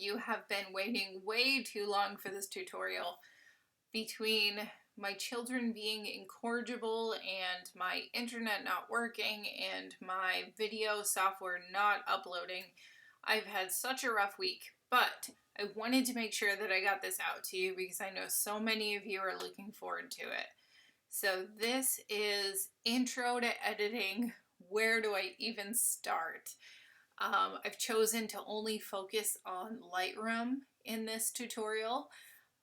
you have been waiting way too long for this tutorial. Between my children being incorrigible and my internet not working and my video software not uploading, I've had such a rough week, but I wanted to make sure that I got this out to you because I know so many of you are looking forward to it. So this is intro to editing. Where do I even start? I've chosen to only focus on Lightroom in this tutorial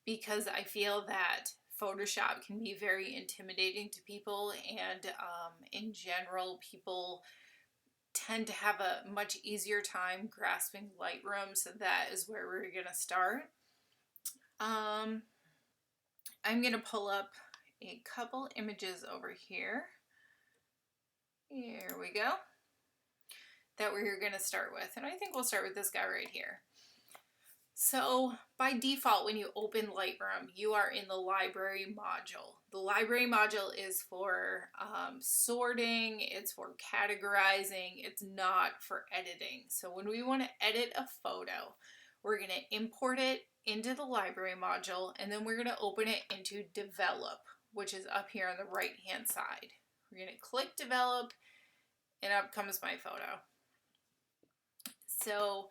because I feel that Photoshop can be very intimidating to people, and in general, people tend to have a much easier time grasping Lightroom, so that is where we're going to start. I'm going to pull up a couple images over here. Here we go. That we're going to start with, and I think we'll start with this guy right here. So by default, when you open Lightroom, you are in the library module. The library module is for sorting, it's for categorizing, it's not for editing. So when we want to edit a photo, we're going to import it into the library module, and then we're going to open it into develop, which is up here on the right hand side. We're going to click develop, and up comes my photo. So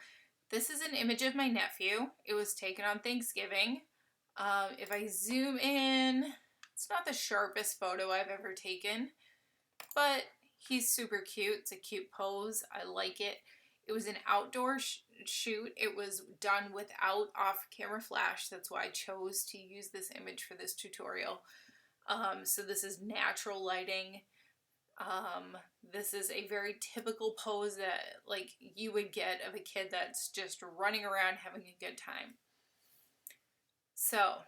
this is an image of my nephew. It was taken on Thanksgiving. If I zoom in, it's not the sharpest photo I've ever taken, but he's super cute. It's a cute pose. I like it. It was an outdoor shoot. It was done without off-camera flash. That's why I chose to use this image for this tutorial. So this is natural lighting. This is a very typical pose that like you would get of a kid that's just running around having a good time. So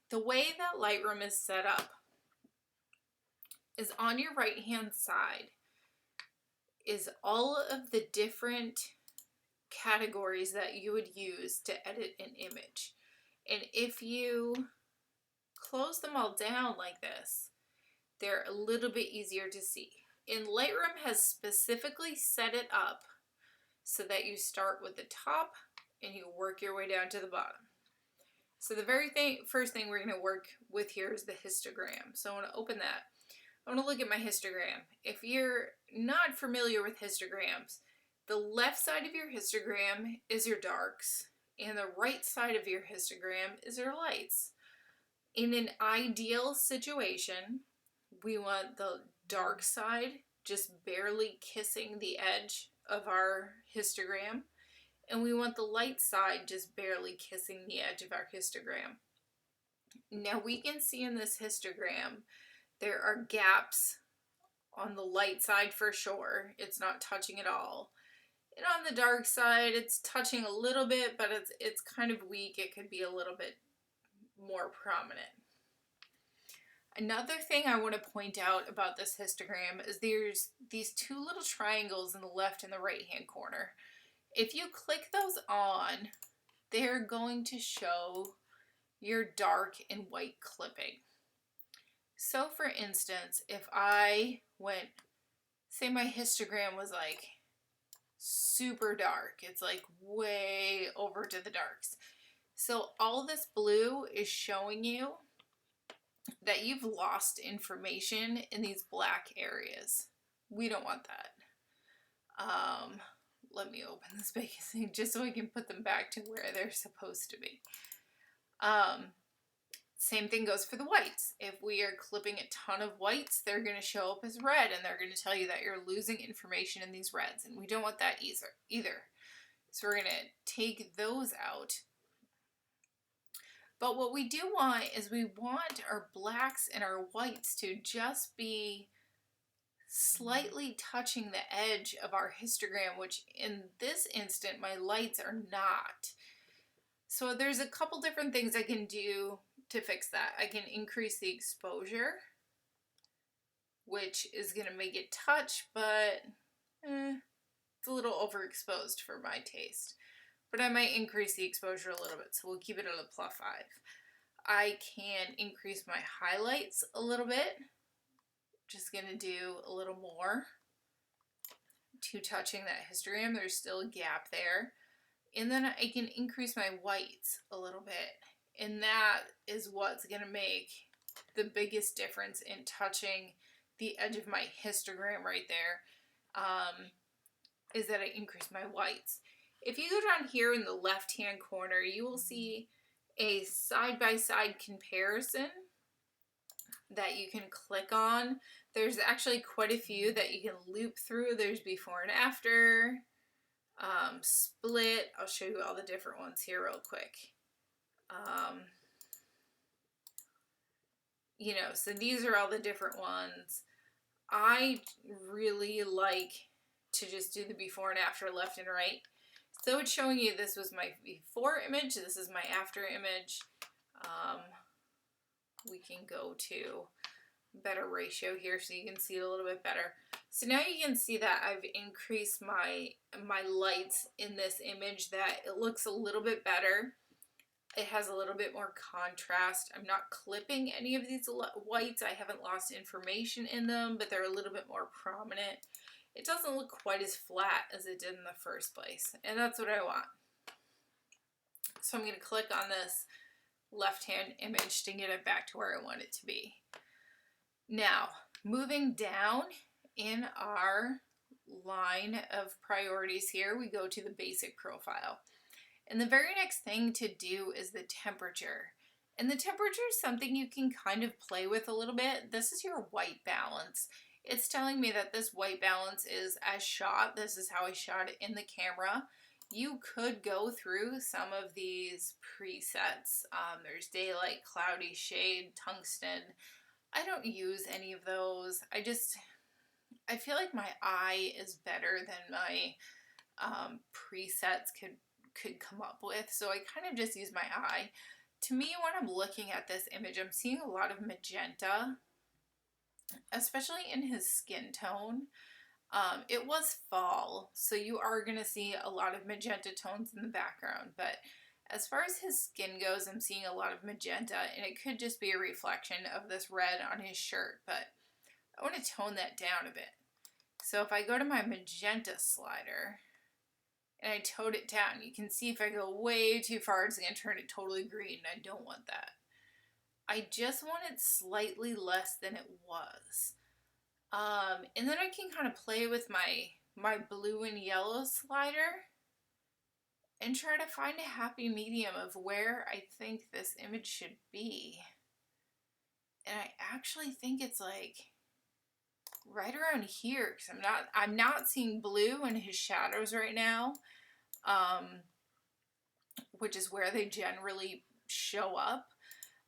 the way that Lightroom is set up is on your right hand side is all of the different categories that you would use to edit an image. And if you close them all down like this, they're a little bit easier to see. And Lightroom has specifically set it up so that you start with the top and you work your way down to the bottom. So the first thing we're going to work with here is the histogram. So I want to open that. I want to look at my histogram. If you're not familiar with histograms, the left side of your histogram is your darks and the right side of your histogram is your lights. In an ideal situation, we want the dark side just barely kissing the edge of our histogram, and we want the light side just barely kissing the edge of our histogram. Now we can see in this histogram there are gaps on the light side for sure. It's not touching at all. And on the dark side it's touching a little bit, but it's kind of weak. It could be a little bit more prominent. Another thing I want to point out about this histogram is there's these two little triangles in the left and the right hand corner. If you click those on, they're going to show your dark and white clipping. So for instance, if I went, say my histogram was like super dark, it's like way over to the darks. So all this blue is showing you that you've lost information in these black areas. We don't want that. Let me open this big thing just so I can put them back to where they're supposed to be. Same thing goes for the whites. If we are clipping a ton of whites, they're going to show up as red, and they're going to tell you that you're losing information in these reds, and we don't want that either. So we're going to take those out. But what we do want is we want our blacks and our whites to just be slightly touching the edge of our histogram, which in this instant my lights are not. So there's a couple different things I can do to fix that. I can increase the exposure, which is going to make it touch, but it's a little overexposed for my taste. But I might increase the exposure a little bit, so we'll keep it at a +5. I can increase my highlights a little bit. Just going to do a little more to touching that histogram. There's still a gap there. And then I can increase my whites a little bit. And that is what's going to make the biggest difference in touching the edge of my histogram right there, is that I increase my whites. If you go down here in the left-hand corner, you will see a side-by-side comparison that you can click on. There's actually quite a few that you can loop through. There's before and after, split. I'll show you all the different ones here real quick. You know, so these are all the different ones. I really like to just do the before and after, left and right. So it's showing you this was my before image, this is my after image. We can go to better ratio here so you can see it a little bit better. So now you can see that I've increased my lights in this image, that it looks a little bit better. It has a little bit more contrast. I'm not clipping any of these whites. I haven't lost information in them, but they're a little bit more prominent. It doesn't look quite as flat as it did in the first place, and that's what I want. So I'm going to click on this left-hand image to get it back to where I want it to be. Now, moving down in our line of priorities here, we go to the basic profile. And the very next thing to do is the temperature. And the temperature is something you can kind of play with a little bit. This is your white balance. It's telling me that this white balance is as shot. This is how I shot it in the camera. You could go through some of these presets. There's daylight, cloudy, shade, tungsten. I don't use any of those. I feel like my eye is better than my presets could come up with, so I kind of just use my eye. To me, when I'm looking at this image, I'm seeing a lot of magenta, especially in his skin tone. It was fall, so you are going to see a lot of magenta tones in the background, but as far as his skin goes, I'm seeing a lot of magenta, and it could just be a reflection of this red on his shirt, but I want to tone that down a bit. So if I go to my magenta slider, and I tone it down, you can see if I go way too far, it's going to turn it totally green, and I don't want that. I just want it slightly less than it was. And then I can kind of play with my blue and yellow slider and try to find a happy medium of where I think this image should be. And I actually think it's like right around here, because I'm not seeing blue in his shadows right now, which is where they generally show up.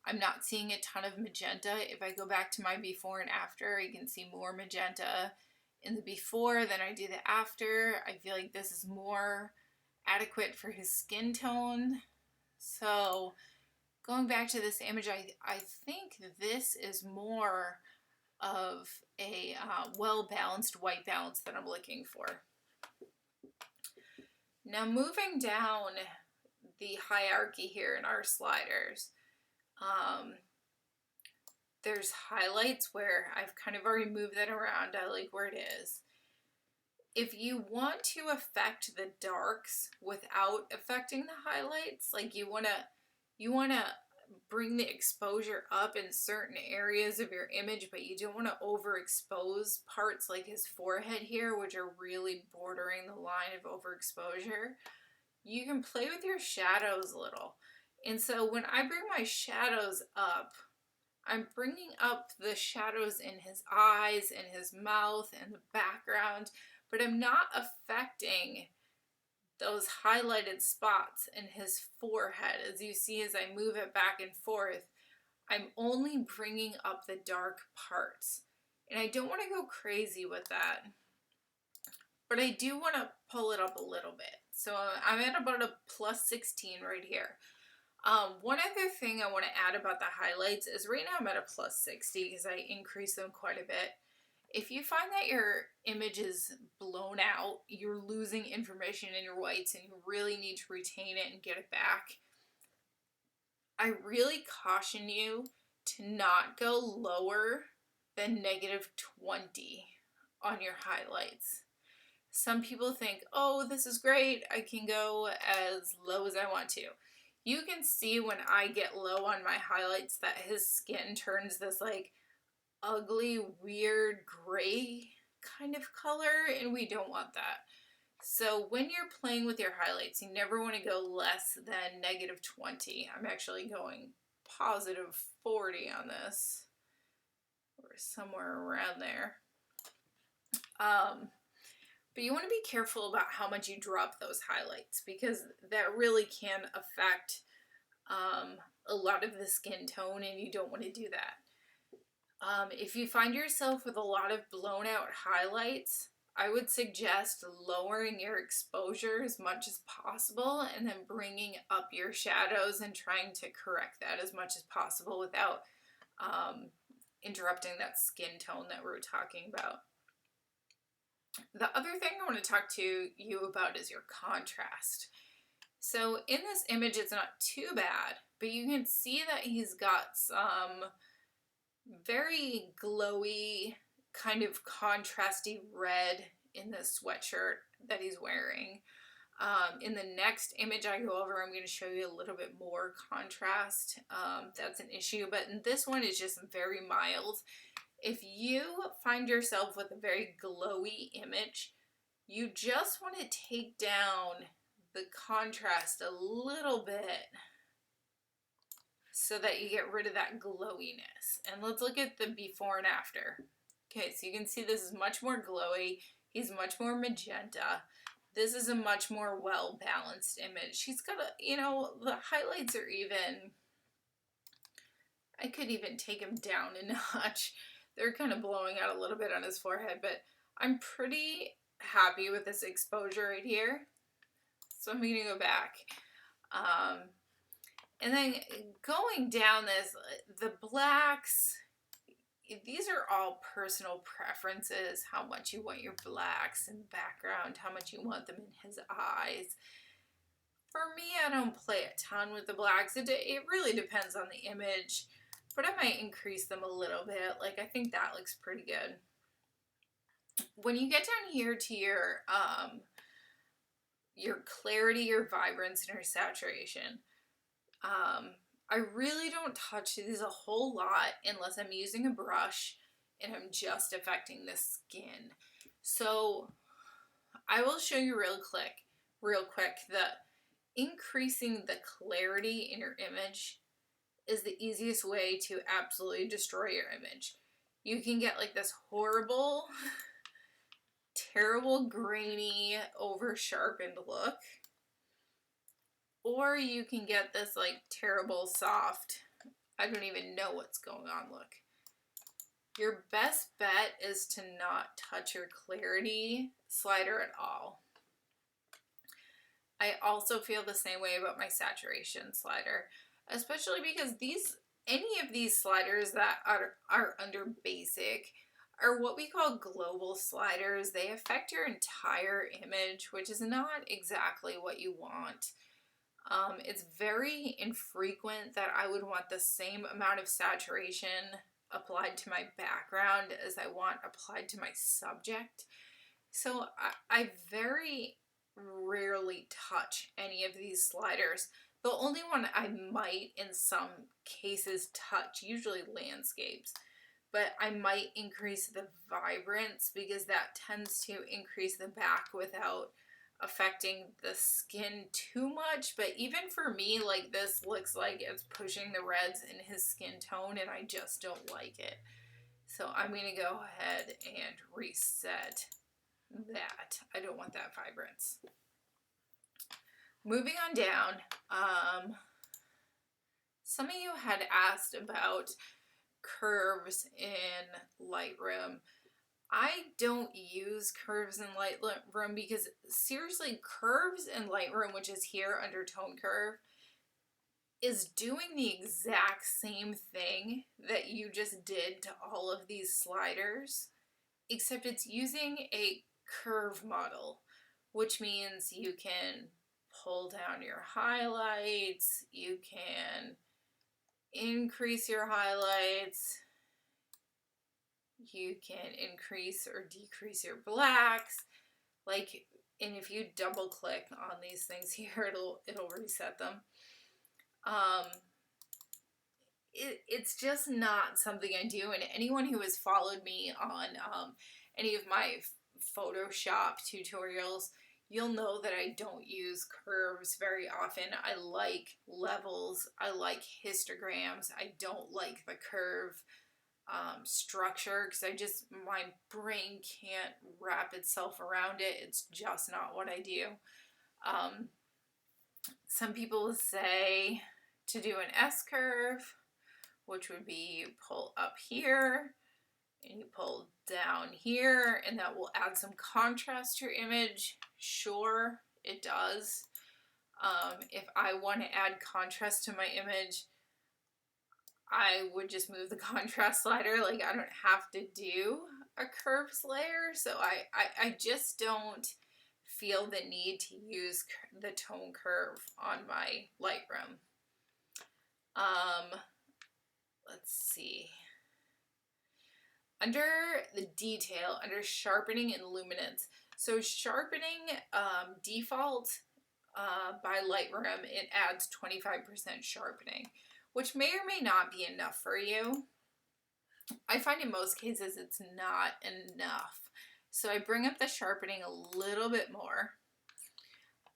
I'm not seeing a ton of magenta. If I go back to my before and after, you can see more magenta in the before than I do the after. I feel like this is more adequate for his skin tone. So going back to this image, I think this is more of a well-balanced white balance that I'm looking for. Now moving down the hierarchy here in our sliders, there's highlights where I've kind of already moved that around. I like where it is. If you want to affect the darks without affecting the highlights, like you wanna bring the exposure up in certain areas of your image, but you don't want to overexpose parts like his forehead here, which are really bordering the line of overexposure, you can play with your shadows a little. And so when I bring my shadows up, I'm bringing up the shadows in his eyes and his mouth and the background, but I'm not affecting those highlighted spots in his forehead. As you see, as I move it back and forth, I'm only bringing up the dark parts. And I don't want to go crazy with that, but I do want to pull it up a little bit. So I'm at about a plus 16 right here. One other thing I want to add about the highlights is right now I'm at a plus 60 because I increased them quite a bit. If you find that your image is blown out, you're losing information in your whites and you really need to retain it and get it back, I really caution you to not go lower than -20 on your highlights. Some people think, oh, this is great, I can go as low as I want to. You can see when I get low on my highlights that his skin turns this like ugly, weird gray kind of color, and we don't want that. So when you're playing with your highlights, you never want to go less than -20. I'm actually going +40 on this, or somewhere around there. But you want to be careful about how much you drop those highlights, because that really can affect a lot of the skin tone, and you don't want to do that. If you find yourself with a lot of blown out highlights, I would suggest lowering your exposure as much as possible and then bringing up your shadows and trying to correct that as much as possible without interrupting that skin tone that we were talking about. The other thing I want to talk to you about is your contrast. So in this image, it's not too bad, but you can see that he's got some very glowy, kind of contrasty red in this sweatshirt that he's wearing. In the next image I go over, I'm going to show you a little bit more contrast. That's an issue, but in this one, it's just very mild. If you find yourself with a very glowy image, you just want to take down the contrast a little bit so that you get rid of that glowiness. And let's look at the before and after. Okay, so you can see this is much more glowy. He's much more magenta. This is a much more well-balanced image. He's got a, you know, the highlights are even, I could even take him down a notch. They're kind of blowing out a little bit on his forehead, but I'm pretty happy with this exposure right here. So I'm going to go back. And then going down this, the blacks, these are all personal preferences, how much you want your blacks in the background, how much you want them in his eyes. For me, I don't play a ton with the blacks. It really depends on the image, but I might increase them a little bit. Like, I think that looks pretty good. When you get down here to your clarity, your vibrance, and your saturation, I really don't touch these a whole lot unless I'm using a brush and I'm just affecting the skin. So I will show you real quick that increasing the clarity in your image is the easiest way to absolutely destroy your image. You can get like this horrible, terrible, grainy, over sharpened look. Or you can get this like terrible soft, I don't even know what's going on look. Your best bet is to not touch your clarity slider at all. I also feel the same way about my saturation slider, especially because any of these sliders that are under basic are what we call global sliders. They affect your entire image, which is not exactly what you want. It's very infrequent that I would want the same amount of saturation applied to my background as I want applied to my subject. So I very rarely touch any of these sliders. The only one I might in some cases touch, usually landscapes, but I might increase the vibrance because that tends to increase the back without affecting the skin too much. But even for me, like, this looks like it's pushing the reds in his skin tone and I just don't like it. So I'm going to go ahead and reset that. I don't want that vibrance. Moving on down, some of you had asked about curves in Lightroom. I don't use curves in Lightroom because seriously, curves in Lightroom, which is here under tone curve, is doing the exact same thing that you just did to all of these sliders, except it's using a curve model, which means you can pull down your highlights, you can increase your highlights, you can increase or decrease your blacks. Like, and if you double click on these things here, it'll reset them. It's just not something I do, and anyone who has followed me on any of my Photoshop tutorials, you'll know that I don't use curves very often. I like levels, I like histograms, I don't like the curve structure because my brain can't wrap itself around it. It's just not what I do. Some people say to do an SCurve, which would be you pull up here and you pull down here, and that will add some contrast to your image. Sure, it does. If I want to add contrast to my image, I would just move the contrast slider. Like, I don't have to do a curves layer, so I just don't feel the need to use the tone curve on my Lightroom. Let's see. Under the detail, under sharpening and luminance. So sharpening default by Lightroom, it adds 25% sharpening, which may or may not be enough for you. I find in most cases it's not enough. So I bring up the sharpening a little bit more.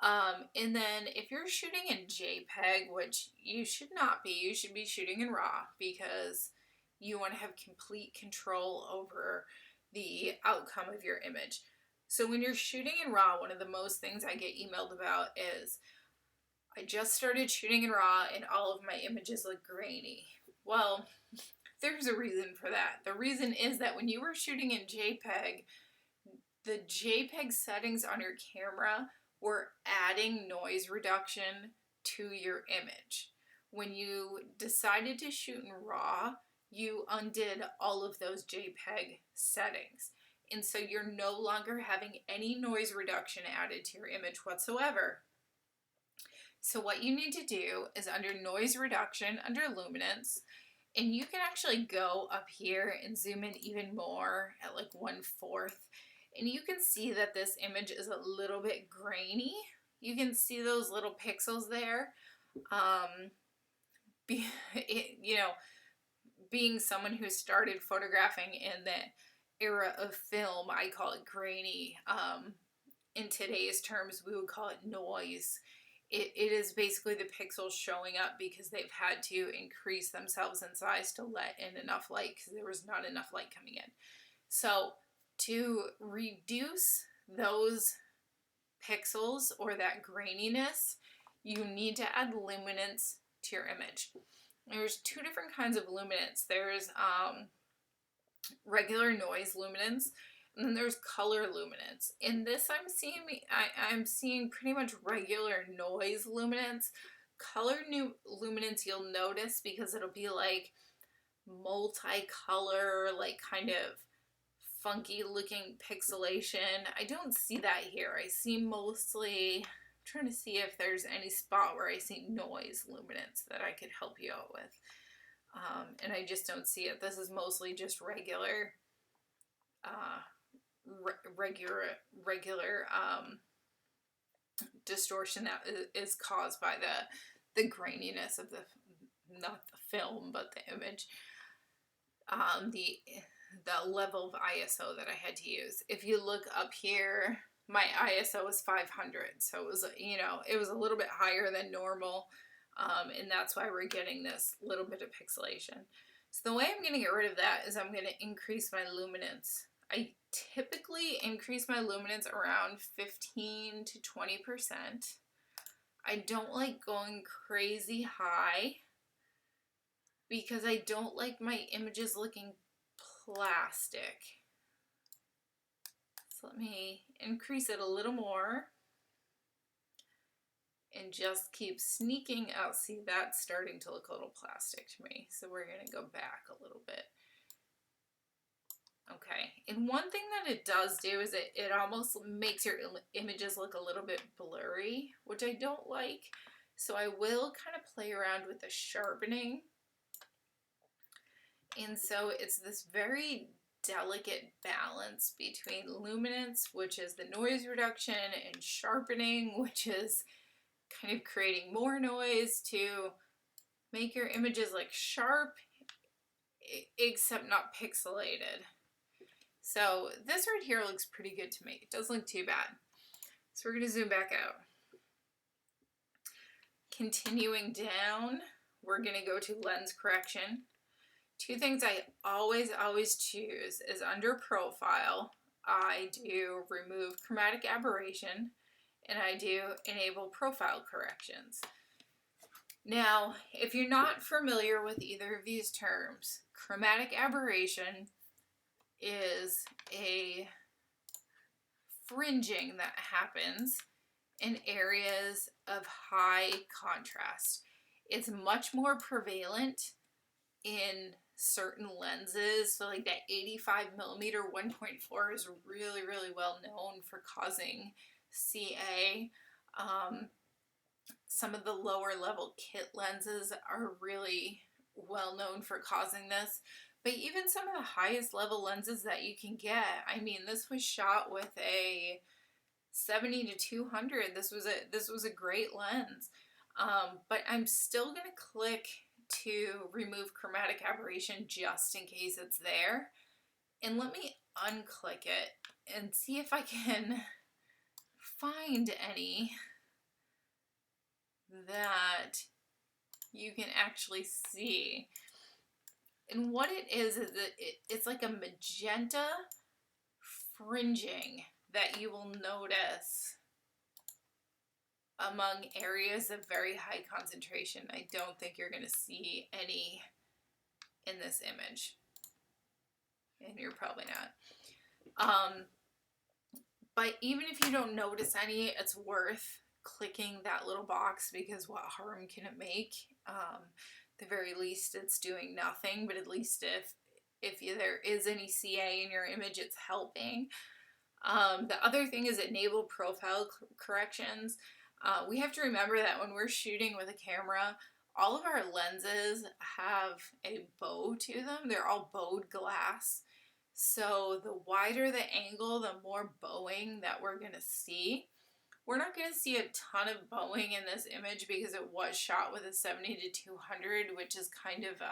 And then if you're shooting in JPEG, which you should not be, you should be shooting in RAW because you want to have complete control over the outcome of your image. So when you're shooting in RAW, one of the most things I get emailed about is, I just started shooting in RAW and all of my images look grainy. Well, there's a reason for that. The reason is that when you were shooting in JPEG, the JPEG settings on your camera were adding noise reduction to your image. When you decided to shoot in RAW, you undid all of those JPEG settings. And so you're no longer having any noise reduction added to your image whatsoever. So what you need to do is under noise reduction, under luminance, and you can actually go up here and zoom in even more at like 1/4. And you can see that this image is a little bit grainy. You can see those little pixels there. Being someone who started photographing in the era of film, I call it grainy. In today's terms, we would call it noise. It is basically the pixels showing up because they've had to increase themselves in size to let in enough light because there was not enough light coming in. So to reduce those pixels or that graininess, you need to add luminance to your image. There's two different kinds of luminance. There's regular noise luminance, and then there's color luminance. In this, I'm seeing pretty much regular noise luminance. Color luminance, you'll notice because it'll be like multicolor, like kind of funky looking pixelation. I don't see that here. I see mostly, I'm trying to see if there's any spot where I see noise luminance that I could help you out with. And I just don't see it. This is mostly just regular distortion that is caused by the graininess of not the film, but the image. The level of ISO that I had to use. If you look up here, my ISO was 500, so it was, it was a little bit higher than normal, and that's why we're getting this little bit of pixelation. So the way I'm going to get rid of that is I'm going to increase my luminance. I typically increase my luminance around 15 to 20%. I don't like going crazy high because I don't like my images looking plastic. So let me increase it a little more and just keep sneaking out. See, that's starting to look a little plastic to me. So we're going to go back a little bit. Okay, and one thing that it does do is it almost makes your images look a little bit blurry, which I don't like. So I will kind of play around with the sharpening. And so it's this very delicate balance between luminance, which is the noise reduction, and sharpening, which is kind of creating more noise to make your images like sharp, except not pixelated. So this right here looks pretty good to me. It doesn't look too bad. So we're going to zoom back out. Continuing down, we're going to go to lens correction. Two things I always choose is under profile, I do remove chromatic aberration and I do enable profile corrections. Now, if you're not familiar with either of these terms, chromatic aberration is a fringing that happens in areas of high contrast. It's much more prevalent in certain lenses, so like that 85mm 1.4 is really well known for causing CA. Some of the lower level kit lenses are really well known for causing this, but even some of the highest level lenses that you can get, I mean, this was shot with a 70-200. This was a great lens, but I'm still gonna click to remove chromatic aberration just in case it's there, and let me unclick it and see if I can find any that you can actually see. And what it is that it's like a magenta fringing that you will notice among areas of very high concentration. I don't think you're going to see any in this image, and you're probably not. But even if you don't notice any, it's worth clicking that little box, because what harm can it make? The very least it's doing nothing, but at least if there is any CA in your image, it's helping. The other thing is enable profile corrections. We have to remember that when we're shooting with a camera, all of our lenses have a bow to them. They're all bowed glass. So the wider the angle, the more bowing that we're going to see. We're not going to see a ton of bowing in this image because it was shot with a 70-200, which is kind of,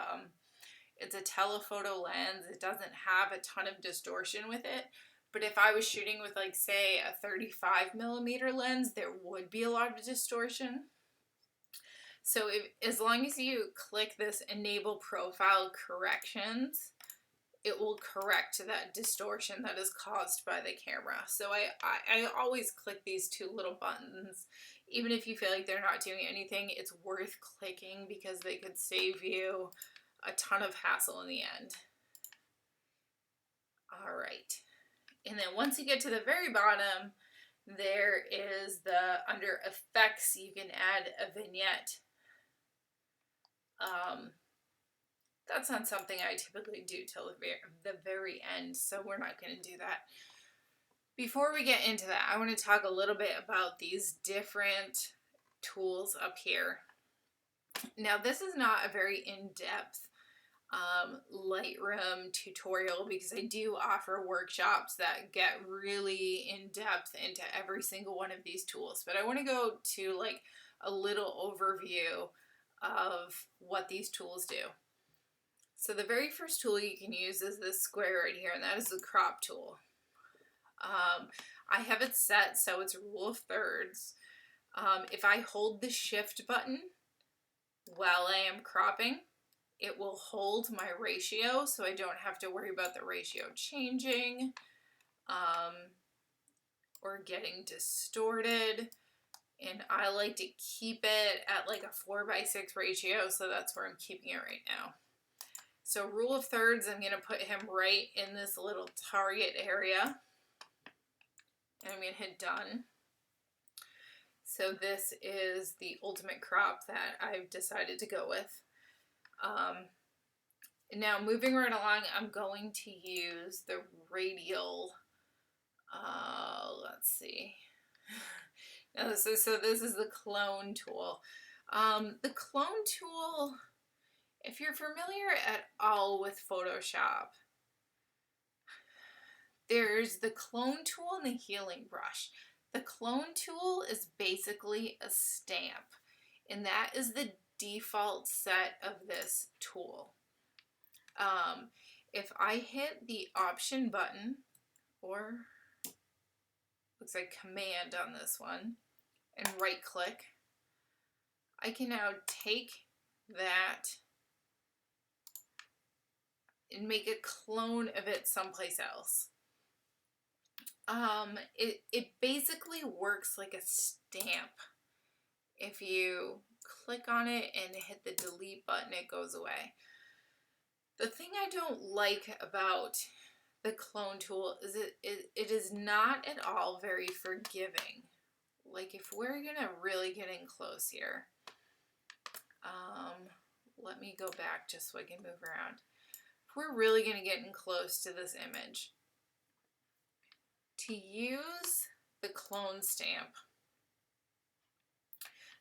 it's a telephoto lens. It doesn't have a ton of distortion with it. But if I was shooting with, like, say, a 35mm lens, there would be a lot of distortion. So as long as you click this enable profile corrections, it will correct that distortion that is caused by the camera. So I always click these two little buttons. Even if you feel like they're not doing anything, it's worth clicking because they could save you a ton of hassle in the end. All right. And then once you get to the very bottom, there is under effects, you can add a vignette. That's not something I typically do till the very end, so we're not going to do that. Before we get into that, I want to talk a little bit about these different tools up here. Now, this is not a very in-depth Lightroom tutorial, because I do offer workshops that get really in-depth into every single one of these tools, but I want to go to like a little overview of what these tools do. So the very first tool you can use is this square right here, and that is the crop tool. I have it set so it's rule of thirds. If I hold the shift button while I am cropping, it will hold my ratio, so I don't have to worry about the ratio changing or getting distorted. And I like to keep it at like a 4:6 ratio, so that's where I'm keeping it right now. So rule of thirds, I'm going to put him right in this little target area. And I'm going to hit done. So this is the ultimate crop that I've decided to go with. Now moving right along, I'm going to use the radial, let's see. Now this is the clone tool. The clone tool, if you're familiar at all with Photoshop, there's the clone tool and the healing brush. The clone tool is basically a stamp, and that is the default set of this tool. If I hit the option button, or looks like command on this one, and right click, I can now take that and make a clone of it someplace else. It basically works like a stamp. If you click on it and hit the delete button, it goes away. The thing I don't like about the clone tool is it is not at all very forgiving. Like if we're gonna really get in close here, let me go back just so I can move around. If we're really gonna get in close to this image, to use the clone stamp,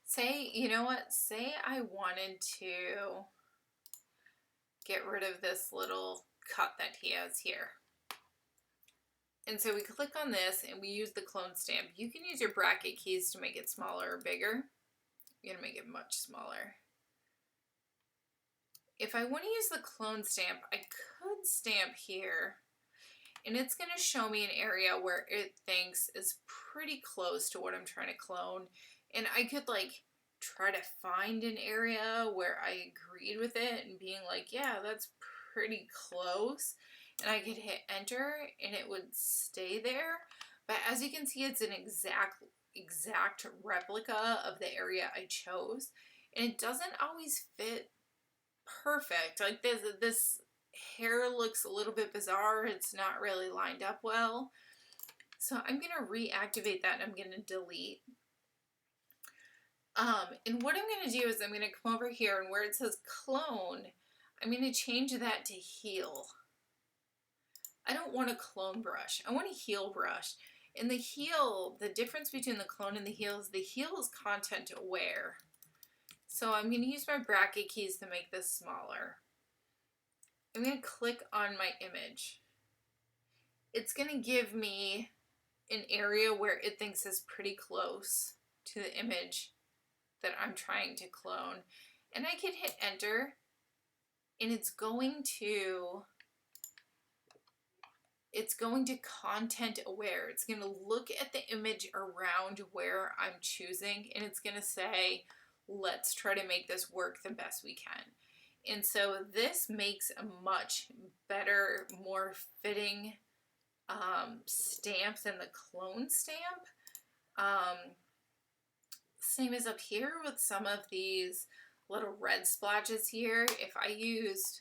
say, you know what, say I wanted to get rid of this little cut that he has here. And so we click on this and we use the clone stamp. You can use your bracket keys to make it smaller or bigger. You're gonna make it much smaller. If I want to use the clone stamp, I could stamp here, and it's going to show me an area where it thinks is pretty close to what I'm trying to clone. And I could like try to find an area where I agreed with it and being like, yeah, that's pretty close. And I could hit enter and it would stay there. But as you can see, it's an exact replica of the area I chose. And it doesn't always fit perfect. Like this hair looks a little bit bizarre. It's not really lined up well. So I'm going to reactivate that and I'm going to delete. And what I'm going to do is I'm going to come over here and where it says clone, I'm going to change that to heal. I don't want a clone brush. I want a heal brush. And the heal, the difference between the clone and the heal is content aware. So I'm going to use my bracket keys to make this smaller. I'm going to click on my image. It's going to give me an area where it thinks is pretty close to the image that I'm trying to clone. And I can hit enter and it's going to content aware. It's going to look at the image around where I'm choosing and it's going to say, let's try to make this work the best we can. And so this makes a much better, more fitting stamp than the clone stamp. Same as up here with some of these little red splotches here. If I used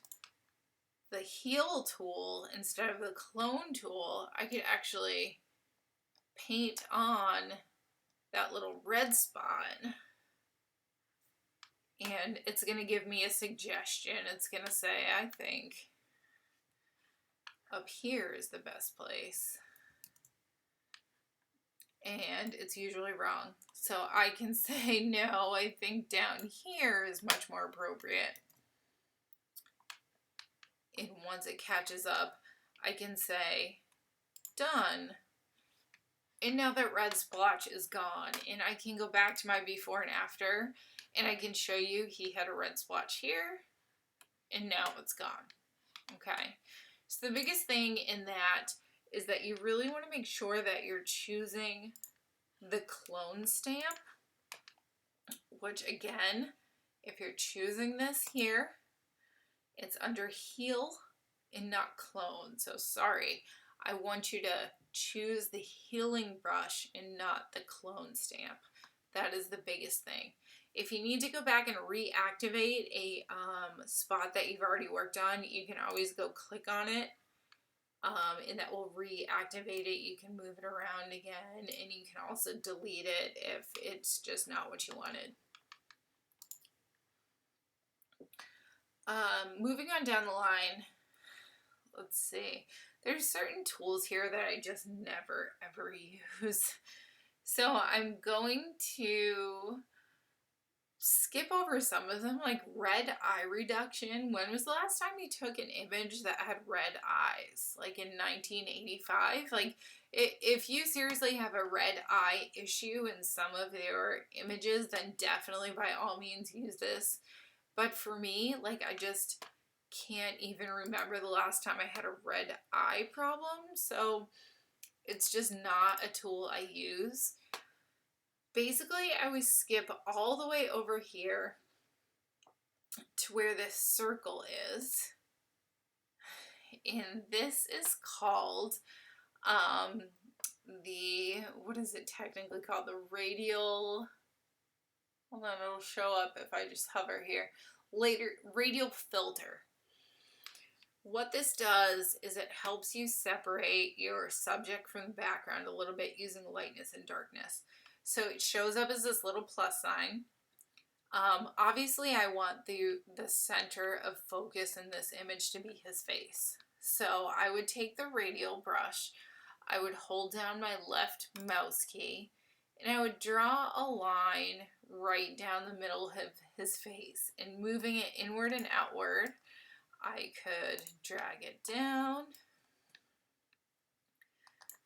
the heal tool instead of the clone tool, I could actually paint on that little red spot. And it's going to give me a suggestion. It's going to say, I think up here is the best place. And it's usually wrong. So I can say, no, I think down here is much more appropriate. And once it catches up, I can say, done. And now that red splotch is gone. And I can go back to my before and after. And I can show you he had a red splotch here. And now it's gone. Okay. So the biggest thing in that is that you really want to make sure that you're choosing the clone stamp. Which again, if you're choosing this here, it's under heal and not clone. So sorry, I want you to choose the healing brush and not the clone stamp. That is the biggest thing. If you need to go back and reactivate a spot that you've already worked on, you can always go click on it and that will reactivate it. You can move it around again and you can also delete it if it's just not what you wanted. Moving on down the line, let's see. There's certain tools here that I just never ever use. So I'm going to skip over some of them, like red eye reduction. When was the last time you took an image that had red eyes? Like in 1985? Like, if you seriously have a red eye issue in some of your images, then definitely by all means use this. But for me, like, I just can't even remember the last time I had a red eye problem, so it's just not a tool I use. Basically, I would skip all the way over here to where this circle is. And this is called what is it technically called? The radial, hold on, it'll show up if I just hover here. Radial filter. What this does is it helps you separate your subject from the background a little bit using lightness and darkness. So it shows up as this little plus sign. Obviously I want the center of focus in this image to be his face. So I would take the radial brush, I would hold down my left mouse key, and I would draw a line right down the middle of his face, and moving it inward and outward. I could drag it down.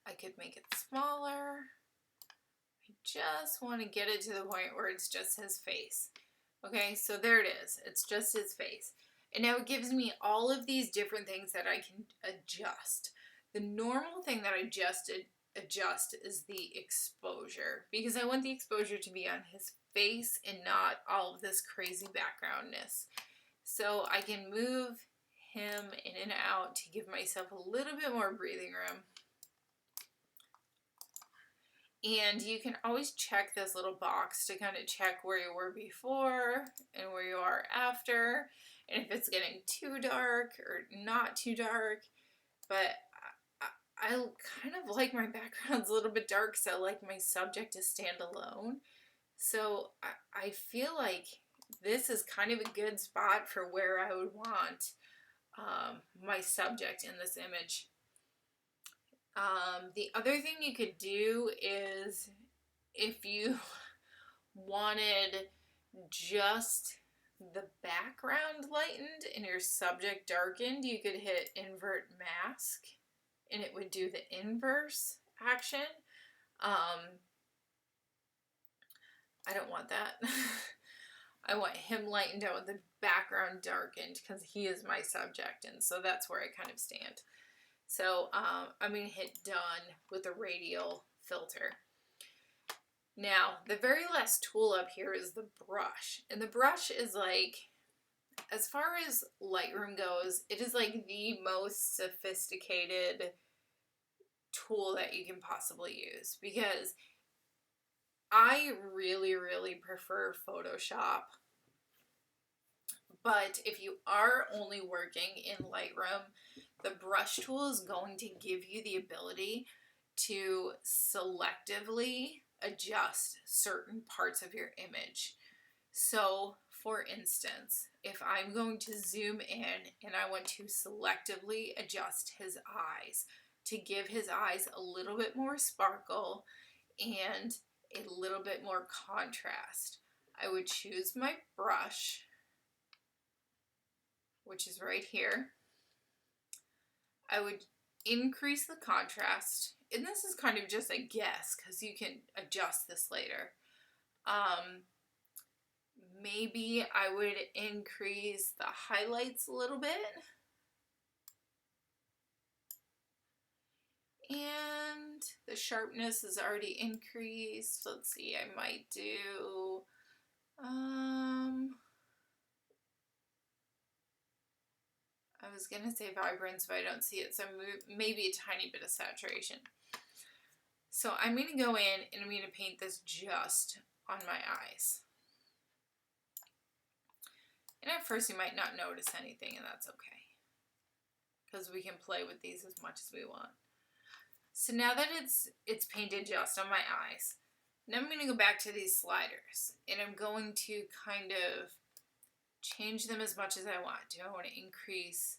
I could make it smaller. I just want to get it to the point where it's just his face. Okay, so there it is. It's just his face. And now it gives me all of these different things that I can adjust. The normal thing that I just adjust is the exposure, because I want the exposure to be on his face and not all of this crazy backgroundness. So I can move him in and out to give myself a little bit more breathing room. And you can always check this little box to kind of check where you were before and where you are after, and if it's getting too dark or not too dark. But I kind of like my backgrounds a little bit dark, so I like my subject to stand alone. So I feel like this is kind of a good spot for where I would want my subject in this image. The other thing you could do is, if you wanted just the background lightened and your subject darkened, you could hit invert mask and it would do the inverse action. I don't want that. I want him lightened out with the background darkened because he is my subject, and so that's where I kind of stand. So I'm going to hit done with the radial filter. Now, the very last tool up here is the brush. And the brush is like, as far as Lightroom goes, it is like the most sophisticated tool that you can possibly use, because I really, really prefer Photoshop. But if you are only working in Lightroom, the brush tool is going to give you the ability to selectively adjust certain parts of your image. So, for instance, if I'm going to zoom in and I want to selectively adjust his eyes to give his eyes a little bit more sparkle and a little bit more contrast, I would choose my brush, which is right here. I would increase the contrast, and this is kind of just a guess because you can adjust this later. Maybe I would increase the highlights a little bit. And the sharpness is already increased. Let's see, I might do, I was going to say vibrance, but I don't see it, so maybe a tiny bit of saturation. So I'm going to go in and I'm going to paint this just on my eyes. And at first you might not notice anything, and that's okay, because we can play with these as much as we want. So now that it's painted just on my eyes, now I'm going to go back to these sliders, and I'm going to kind of change them as much as I want. Do I want to increase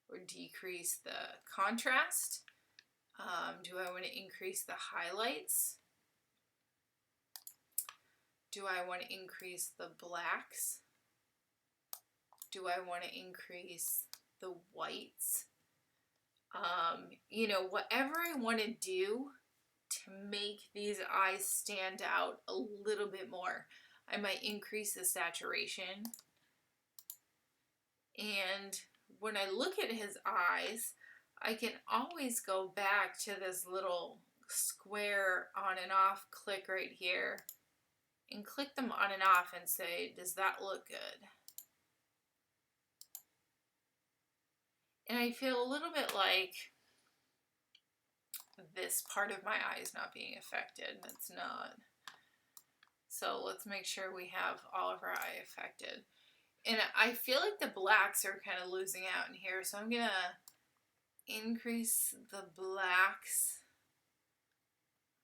or decrease the contrast? Do I want to increase the highlights? Do I want to increase the blacks? Do I want to increase the whites? You know, whatever I want to do to make these eyes stand out a little bit more. I might increase the saturation. And when I look at his eyes, I can always go back to this little square on and off click right here and click them on and off and say, does that look good? And I feel a little bit like this part of my eye is not being affected. It's not. So let's make sure we have all of our eye affected. And I feel like the blacks are kind of losing out in here. So I'm going to increase the blacks.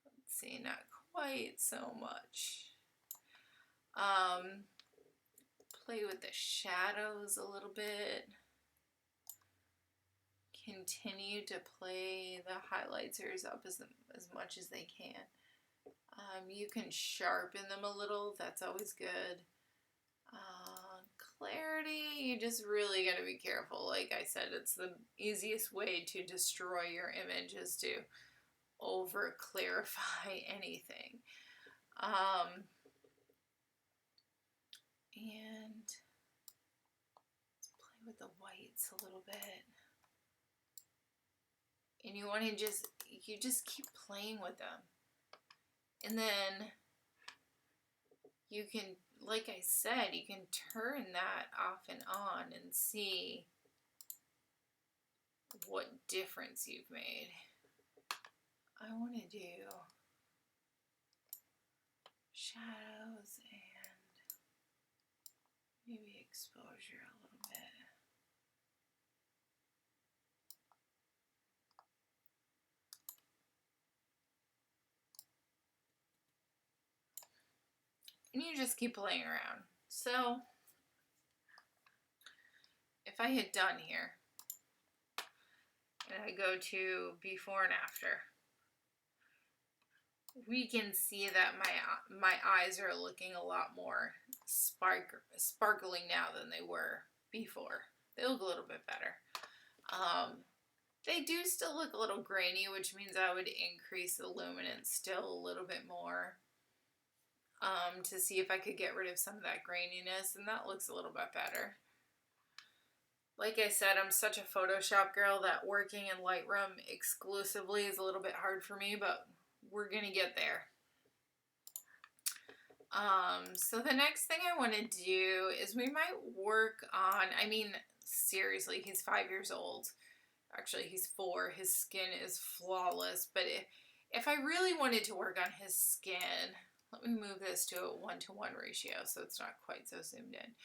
Let's see, not quite so much. Play with the shadows a little bit. Continue to play the highlighters up as much as they can. You can sharpen them a little. That's always good. Clarity, you just really got to be careful. Like I said, it's the easiest way to destroy your image is to over clarify anything. And let's play with the whites a little bit. And you want to just keep playing with them. And then you can, like I said, you can turn that off and on and see what difference you've made. I want to do shadows and maybe exposure a little bit. And you just keep playing around. So if I hit done here and I go to before and after, we can see that my eyes are looking a lot more sparkling now than they were before. They look a little bit better. They do still look a little grainy, which means I would increase the luminance still a little bit more. To see if I could get rid of some of that graininess, and that looks a little bit better. Like I said, I'm such a Photoshop girl that working in Lightroom exclusively is a little bit hard for me, but we're gonna get there. So the next thing I want to do is we might work on, I mean, seriously, he's 5 years old. Actually, he's 4. His skin is flawless, but if I really wanted to work on his skin, let me move this to a 1-to-1 ratio so it's not quite so zoomed in.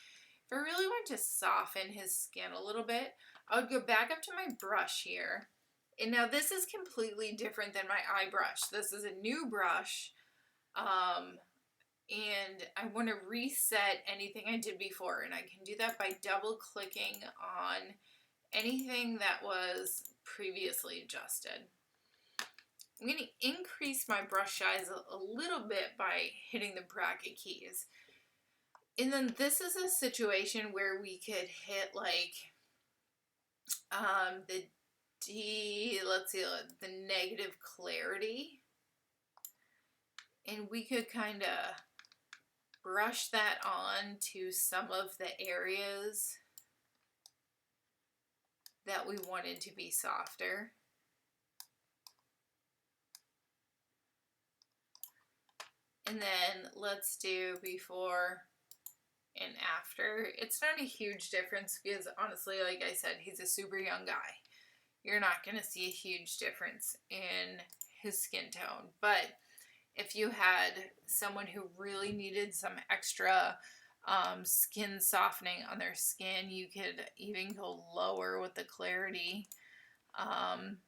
If I really want to soften his skin a little bit, I would go back up to my brush here. And now this is completely different than my eye brush. This is a new brush. And I want to reset anything I did before. And I can do that by double clicking on anything that was previously adjusted. I'm going to increase my brush size a little bit by hitting the bracket keys. And then this is a situation where we could hit like the negative clarity. And we could kind of brush that on to some of the areas that we wanted to be softer. And then let's do before and after. It's not a huge difference because honestly, like I said, he's a super young guy. You're not going to see a huge difference in his skin tone. But if you had someone who really needed some extra skin softening on their skin, you could even go lower with the clarity and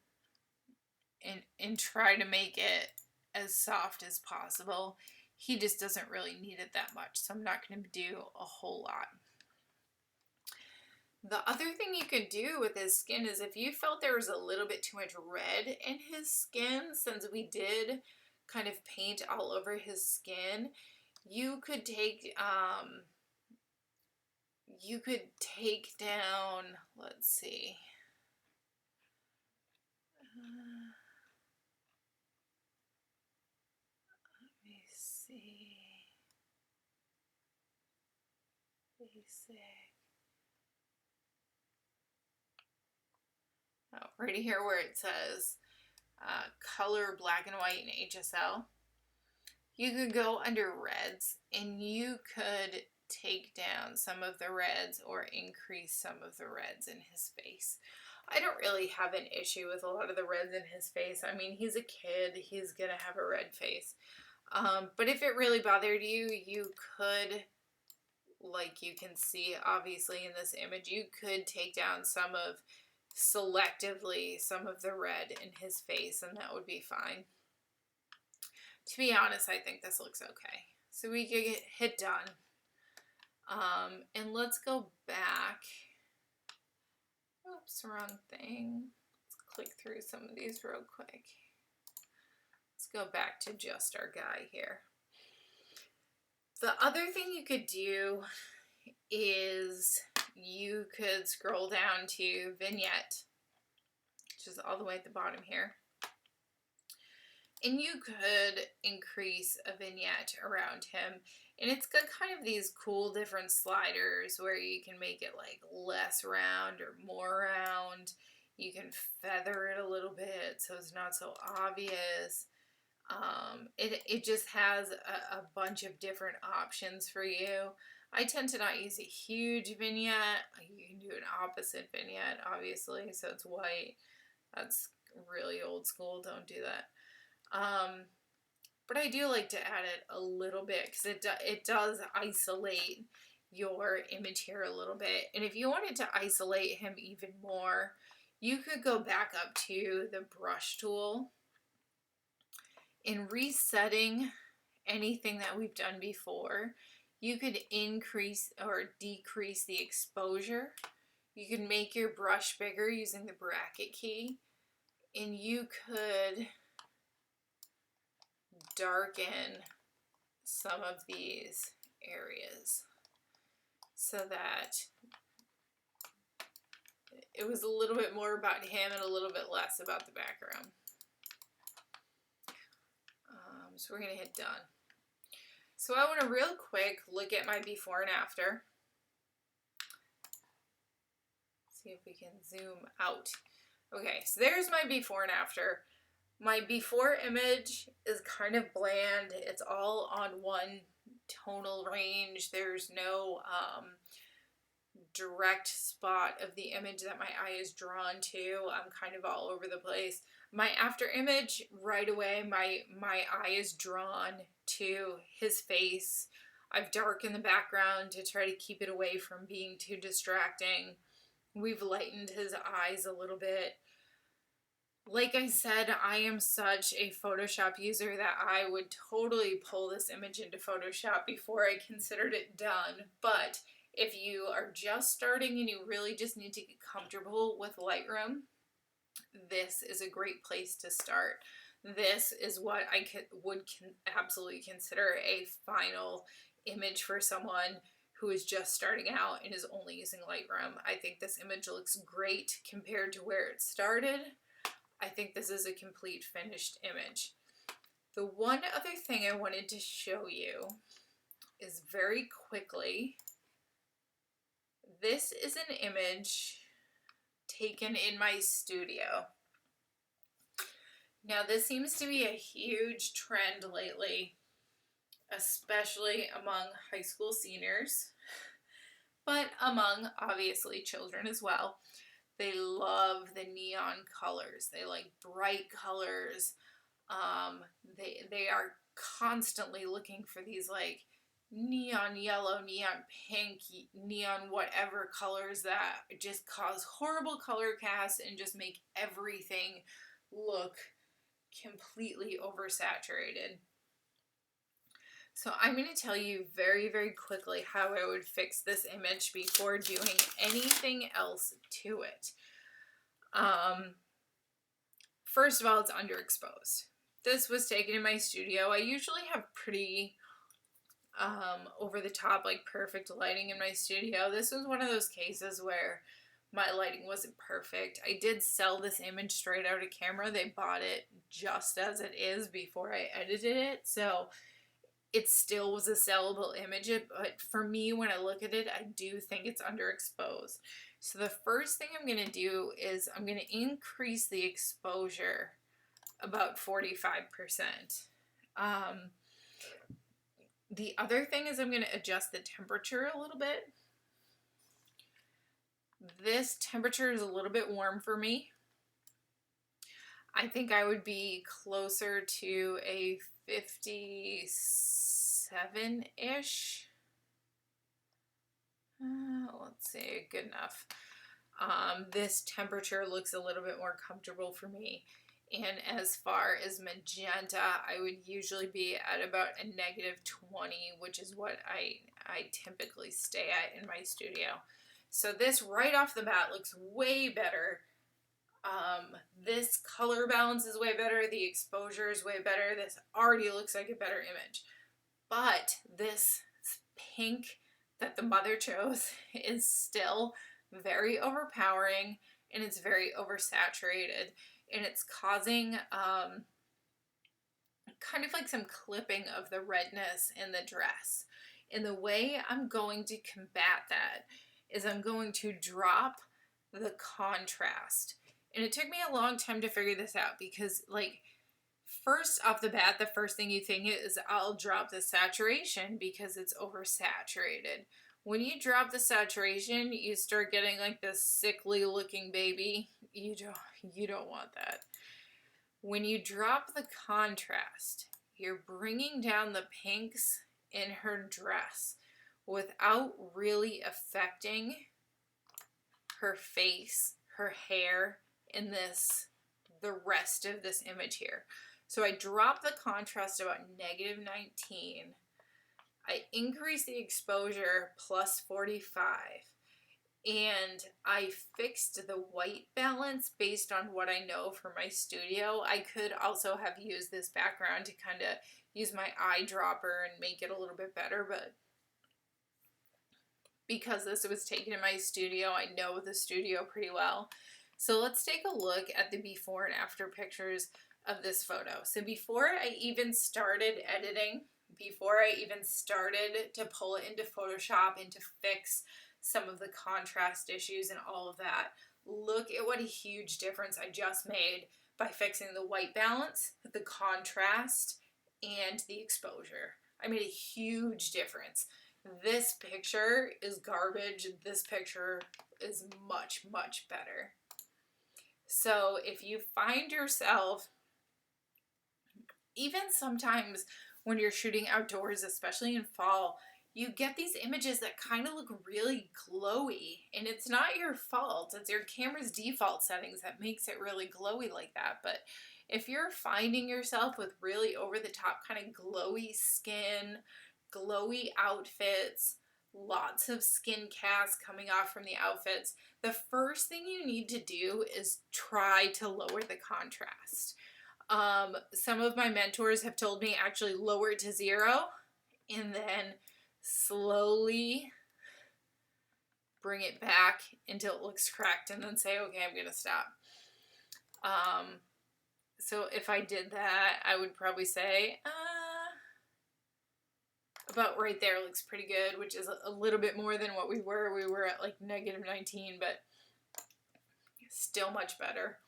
try to make it as soft as possible. He just doesn't really need it that much, so I'm not going to do a whole lot. The other thing you could do with his skin is if you felt there was a little bit too much red in his skin, since we did kind of paint all over his skin, you could take down, let's see. Let me see. Basic. Oh, right here where it says color black and white and HSL. You could go under reds and you could take down some of the reds or increase some of the reds in his face. I don't really have an issue with a lot of the reds in his face. I mean, he's a kid, he's gonna have a red face. But if it really bothered you, you could, like you can see obviously in this image, you could take down selectively some of the red in his face, and that would be fine. To be honest, I think this looks okay. So we could hit done. And let's go back. Oops, wrong thing. Let's click through some of these real quick. Let's go back to just our guy here. The other thing you could do is you could scroll down to Vignette, which is all the way at the bottom here. And you could increase a vignette around him. And it's got kind of these cool different sliders where you can make it like less round or more round. You can feather it a little bit so it's not so obvious. It just has a bunch of different options for you. I tend to not use a huge vignette. You can do an opposite vignette, obviously, so it's white. That's really old school. Don't do that. But I do like to add it a little bit because it does isolate your image here a little bit. And if you wanted to isolate him even more, you could go back up to the brush tool. In resetting anything that we've done before, you could increase or decrease the exposure. You can make your brush bigger using the bracket key, and you could darken some of these areas so that it was a little bit more about him and a little bit less about the background. So we're going to hit done. So I want to real quick look at my before and after. See if we can zoom out. Okay, so there's my before and after. My before image is kind of bland. It's all on one tonal range. There's no direct spot of the image that my eye is drawn to. I'm kind of all over the place. My after image, right away, my eye is drawn to his face. I've darkened the background to try to keep it away from being too distracting. We've lightened his eyes a little bit. Like I said, I am such a Photoshop user that I would totally pull this image into Photoshop before I considered it done. But if you are just starting and you really just need to get comfortable with Lightroom, this is a great place to start. This is what I would absolutely consider a final image for someone who is just starting out and is only using Lightroom. I think this image looks great compared to where it started. I think this is a complete finished image. The one other thing I wanted to show you is very quickly, this is an image taken in my studio. Now this seems to be a huge trend lately, especially among high school seniors, but among obviously children as well. They love the neon colors. They like bright colors. They are constantly looking for these like neon yellow, neon pink, neon whatever colors that just cause horrible color casts and just make everything look completely oversaturated. So I'm going to tell you very, very quickly how I would fix this image before doing anything else to it. First of all, it's underexposed. This was taken in my studio. I usually have pretty over the top, like perfect lighting in my studio. This was one of those cases where my lighting wasn't perfect. I did sell this image straight out of camera. They bought it just as it is before I edited it, so it still was a sellable image, but for me, when I look at it, I do think it's underexposed. So the first thing I'm going to do is I'm going to increase the exposure about 45%. The other thing is I'm going to adjust the temperature a little bit. This temperature is a little bit warm for me. I think I would be closer to a 57-ish. Let's see, good enough. This temperature looks a little bit more comfortable for me. And as far as magenta, I would usually be at about a -20, which is what I typically stay at in my studio. So this right off the bat looks way better. This color balance is way better. The exposure is way better. This already looks like a better image. But this pink that the mother chose is still very overpowering, and it's very oversaturated, and it's causing kind of like some clipping of the redness in the dress. And the way I'm going to combat that is I'm going to drop the contrast. And it took me a long time to figure this out because, like, first off the bat, the first thing you think is I'll drop the saturation because it's oversaturated. When you drop the saturation, you start getting like this sickly looking baby. You don't want that. When you drop the contrast, you're bringing down the pinks in her dress without really affecting her face, her hair, and the rest of this image here. So I dropped the contrast about -19. I increased the exposure +45. And I fixed the white balance based on what I know from my studio. I could also have used this background to kind of use my eyedropper and make it a little bit better, but because this was taken in my studio, I know the studio pretty well. So let's take a look at the before and after pictures of this photo. So before I even started editing, before I even started to pull it into Photoshop and to fix some of the contrast issues and all of that, look at what a huge difference I just made by fixing the white balance, the contrast, and the exposure. I made a huge difference. This picture is garbage. This picture is much, much better. So if you find yourself, even sometimes when you're shooting outdoors, especially in fall, you get these images that kind of look really glowy, and it's not your fault. It's your camera's default settings that makes it really glowy like that. But if you're finding yourself with really over-the-top kind of glowy skin, glowy outfits, lots of skin casts coming off from the outfits, the first thing you need to do is try to lower the contrast. Some of my mentors have told me actually lower it to 0 and then slowly bring it back until it looks correct and then say, okay, I'm gonna stop. So if I did that, I would probably say about right there looks pretty good, which is a little bit more than what we were. We were at like -19, but still much better.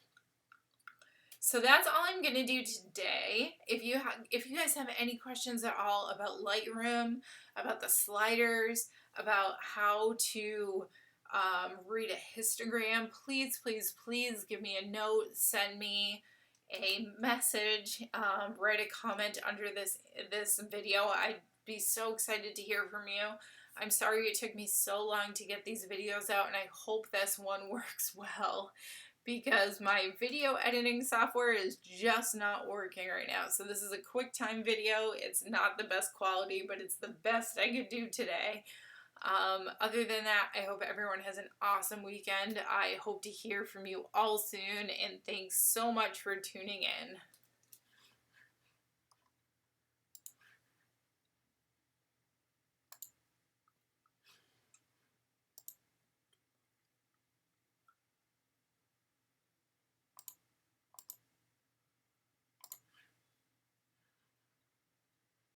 So that's all I'm going to do today. If you guys have any questions at all about Lightroom, about the sliders, about how to read a histogram, please, please, please give me a note, send me a message, write a comment under this video. I'd be so excited to hear from you. I'm sorry it took me so long to get these videos out, and I hope this one works well, because my video editing software is just not working right now. So this is a QuickTime video. It's not the best quality, but it's the best I could do today. Other than that, I hope everyone has an awesome weekend. I hope to hear from you all soon, and thanks so much for tuning in.